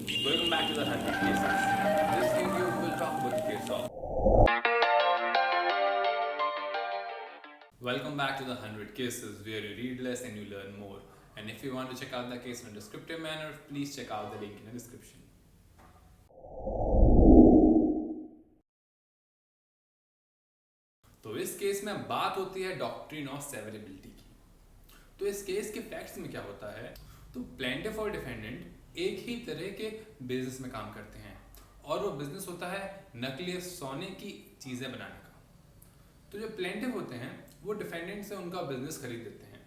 Welcome back to the 100 Cases. This video will talk about the case of. Welcome back to the 100 Cases, where you read less and you learn more. And if you want to check out the case in a descriptive manner, please check out the link in the description. तो इस case में बात होती है doctrine of severability की। तो इस case के फैक्ट्स में क्या होता है, तो प्लेंटिफ और डिफेंडेंट एक ही तरह के बिजनेस में काम करते हैं और वो बिजनेस होता है नकली सोने की चीज़ें बनाने का। तो जो प्लेंटिफ होते हैं वो डिफेंडेंट से उनका बिजनेस खरीद लेते हैं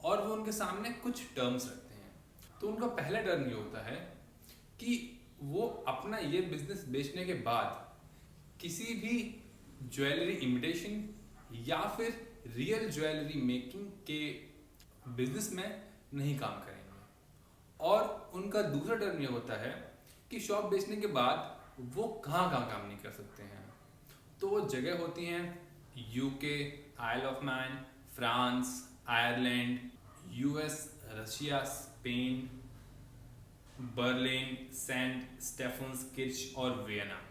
और वो उनके सामने कुछ टर्म्स रखते हैं। तो उनका पहला टर्म ये होता है कि वो अपना ये बिजनेस बेचने के बाद किसी भी ज्वेलरी इमिटेशन या फिर रियल ज्वेलरी मेकिंग के बिजनेस में नहीं काम करेंगे। और उनका दूसरा टर्म ये होता है कि शॉप बेचने के बाद वो कहाँ काम नहीं कर सकते हैं। तो वो जगह होती हैं UK, Isle of Man, France, Ireland, US, Russia, Spain, Berlin, saint Stephen's Kirch और वियना।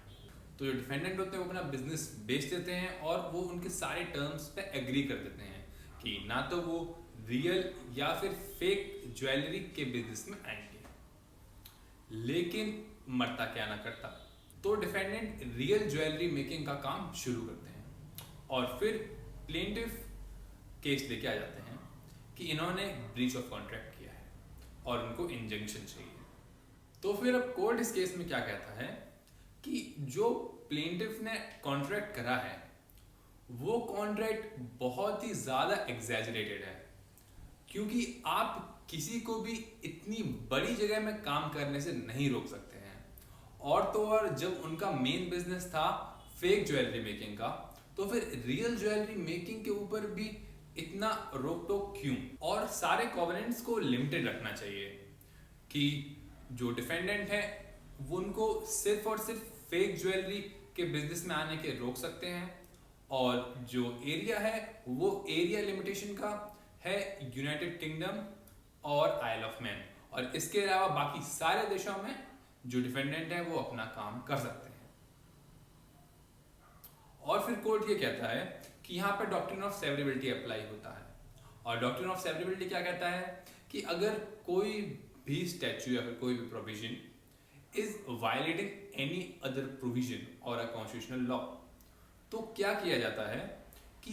तो जो डिफेंडेंट होते हैं वो अपना बिजनेस बेच देते हैं और वो उनके सारे टर्म्स पे एग्री कर देते हैं कि ना तो वो रियल या फिर फेक ज्वेलरी के बिजनेस में आएंगे। लेकिन मरता क्या ना करता, तो डिफेंडेंट रियल ज्वेलरी मेकिंग का काम शुरू करते हैं और फिर प्लेंटिफ केस लेके आ जाते हैं कि इन्होंने ब्रीच ऑफ कॉन्ट्रैक्ट किया है और उनको इंजंक्शन चाहिए। तो फिर अब कोर्ट इस केस में क्या कहता है कि जो प्लेंटिफ ने कॉन्ट्रैक्ट करा है वो कॉन्ट्रैक्ट बहुत ही ज़्यादा एग्जैजरेटेड है, क्योंकि आप किसी को भी इतनी बड़ी जगह में काम करने से नहीं रोक सकते हैं। और तो और जब उनका मेन बिजनेस था फेक ज्वेलरी मेकिंग का, तो फिर रियल ज्वेलरी मेकिंग के ऊपर भी इतना रोक टोक क्यों। और सारे कॉवेनेंट्स को लिमिटेड रखना चाहिए कि जो डिफेंडेंट है वो उनको सिर्फ और सिर्फ फेक ज्वेलरी के बिजनेस में आने के रोक सकते हैं और जो एरिया है वो एरिया लिमिटेशन का है यूनाइटेड किंगडम और आइल ऑफ मैन, और इसके अलावा बाकी सारे देशों में जो डिफेंडेंट है वो अपना काम कर सकते हैं। और फिर कोर्ट ये कहता है कि यहाँ पर डॉक्ट्रिन ऑफ सेवरेबिलिटी अप्लाई होता है। और डॉक्ट्रिन ऑफ सेवरेबिलिटी क्या कहता है कि अगर कोई भी स्टैच्यू या फिर कोई भी provision is violating any other provision और अ कॉन्स्टिट्यूशनल लॉ, तो क्या किया जाता है कि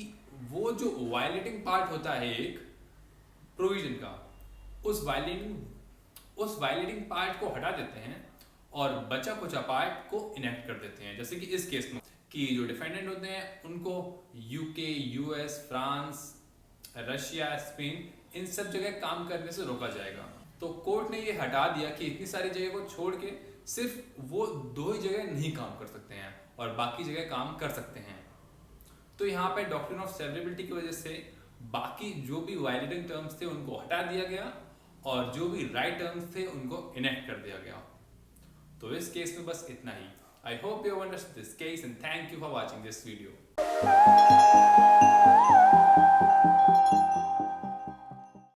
वो जो वायलेटिंग पार्ट होता है एक प्रोविजन का, उस वायलेटिंग पार्ट को हटा देते हैं और बचा कुचा पार्ट को इनेक्ट कर देते हैं। जैसे कि इस केस में कि जो डिफेंडेंट होते हैं उनको UK, US, France, Russia, Spain, इन सब जगह काम करने से रोका जाएगा। तो कोर्ट ने ये हटा दिया कि इतनी सारी जगह को छोड़ के सिर्फ वो दो ही जगह नहीं काम कर सकते हैं और बाकी जगह काम कर सकते हैं। तो यहाँ पे डॉक्ट्रिन ऑफ सेवरेबिलिटी की वजह से बाकी जो भी वायलेटिंग टर्म्स थे उनको हटा दिया गया और जो भी राइट टर्म्स थे उनको इनेक्ट कर दिया गया। तो इस केस में बस इतना ही। I hope you understood this case and thank you for watching this video.